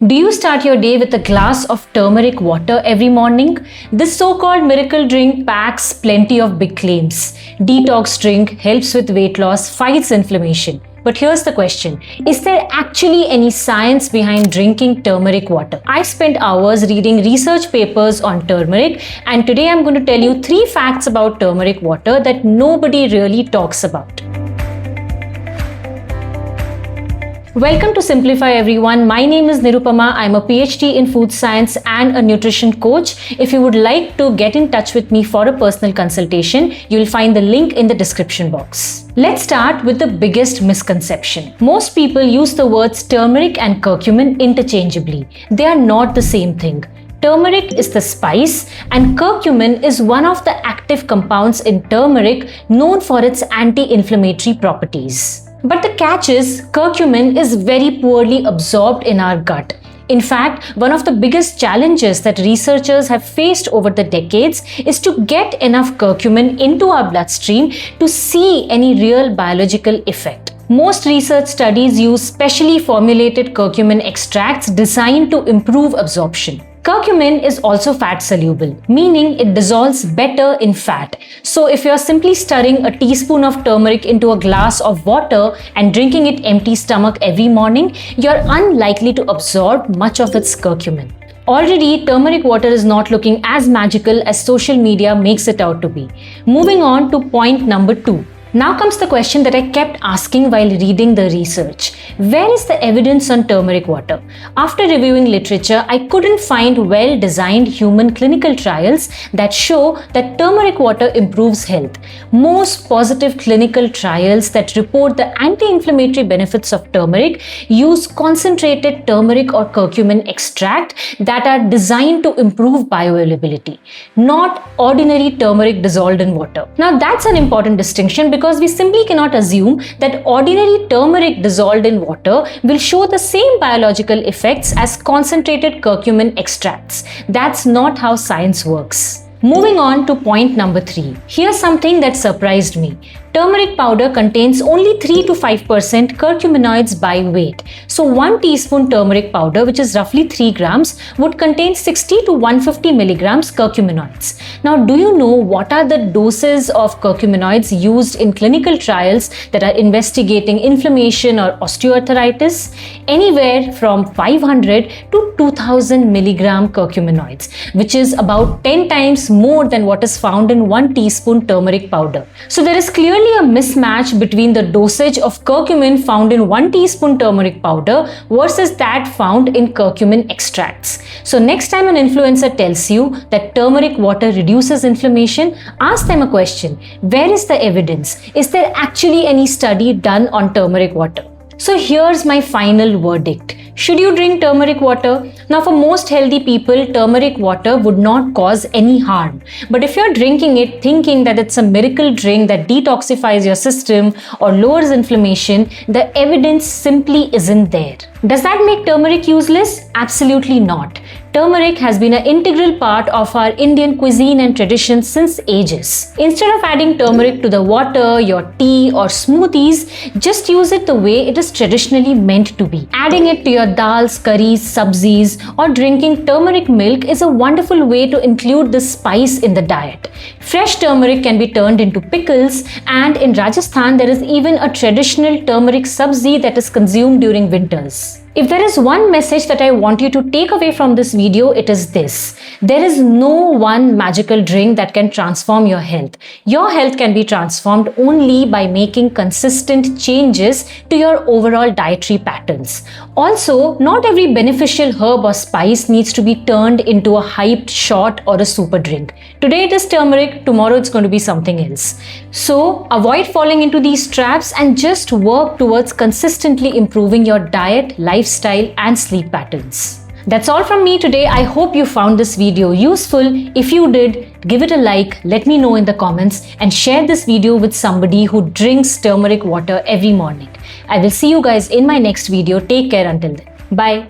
Do you start your day with a glass of turmeric water every morning? This so-called miracle drink packs plenty of big claims. Detox drink, helps with weight loss, fights inflammation. But here's the question, is there actually any science behind drinking turmeric water? I spent hours reading research papers on turmeric, and today I'm going to tell you 3 facts about turmeric water that nobody really talks about. Welcome to Simplify everyone. My name is Nirupama. I'm a PhD in food science and a nutrition coach. If you would like to get in touch with me for a personal consultation, you'll find the link in the description box. Let's start with the biggest misconception. Most people use the words turmeric and curcumin interchangeably. They are not the same thing. Turmeric is the spice and curcumin is one of the active compounds in turmeric known for its anti-inflammatory properties. But the catch is, curcumin is very poorly absorbed in our gut. In fact, one of the biggest challenges that researchers have faced over the decades is to get enough curcumin into our bloodstream to see any real biological effect. Most research studies use specially formulated curcumin extracts designed to improve absorption. Curcumin is also fat soluble, meaning it dissolves better in fat. So if you're simply stirring a teaspoon of turmeric into a glass of water and drinking it empty stomach every morning, you're unlikely to absorb much of its curcumin. Already, turmeric water is not looking as magical as social media makes it out to be. Moving on to point number 2. Now comes the question that I kept asking while reading the research. Where is the evidence on turmeric water? After reviewing literature, I couldn't find well-designed human clinical trials that show that turmeric water improves health. Most positive clinical trials that report the anti-inflammatory benefits of turmeric use concentrated turmeric or curcumin extract that are designed to improve bioavailability, not ordinary turmeric dissolved in water. Now that's an important distinction because we simply cannot assume that ordinary turmeric dissolved in water will show the same biological effects as concentrated curcumin extracts. That's not how science works. Moving on to point number 3. Here's something that surprised me. Turmeric powder contains only 3 to 5% curcuminoids by weight. So 1 teaspoon turmeric powder, which is roughly 3 grams, would contain 60 to 150 milligrams curcuminoids. Now, do you know what are the doses of curcuminoids used in clinical trials that are investigating inflammation or osteoarthritis? Anywhere from 500 to 2000 milligram curcuminoids, which is about 10 times more than what is found in 1 teaspoon turmeric powder. So there is clearly a mismatch between the dosage of curcumin found in 1 teaspoon turmeric powder versus that found in curcumin extracts. So next time an influencer tells you that turmeric water reduces inflammation, ask them a question. Where is the evidence? Is there actually any study done on turmeric water? So here's my final verdict. Should you drink turmeric water? Now for most healthy people, turmeric water would not cause any harm. But if you're drinking it thinking that it's a miracle drink that detoxifies your system or lowers inflammation, the evidence simply isn't there. Does that make turmeric useless? Absolutely not. Turmeric has been an integral part of our Indian cuisine and tradition since ages. Instead of adding turmeric to the water, your tea or smoothies, just use it the way it is traditionally meant to be. Adding it to your dals, curries, sabzis or drinking turmeric milk is a wonderful way to include this spice in the diet. Fresh turmeric can be turned into pickles, and in Rajasthan there is even a traditional turmeric sabzi that is consumed during winters. If there is one message that I want you to take away from this video, it is this. There is no one magical drink that can transform your health. Your health can be transformed only by making consistent changes to your overall dietary patterns. Also, not every beneficial herb or spice needs to be turned into a hyped shot or a super drink. Today it is turmeric, tomorrow it's going to be something else. So, avoid falling into these traps and just work towards consistently improving your diet, lifestyle and sleep patterns. That's all from me today. I hope you found this video useful. If you did, give it a like, let me know in the comments and share this video with somebody who drinks turmeric water every morning. I will see you guys in my next video. Take care until then. Bye.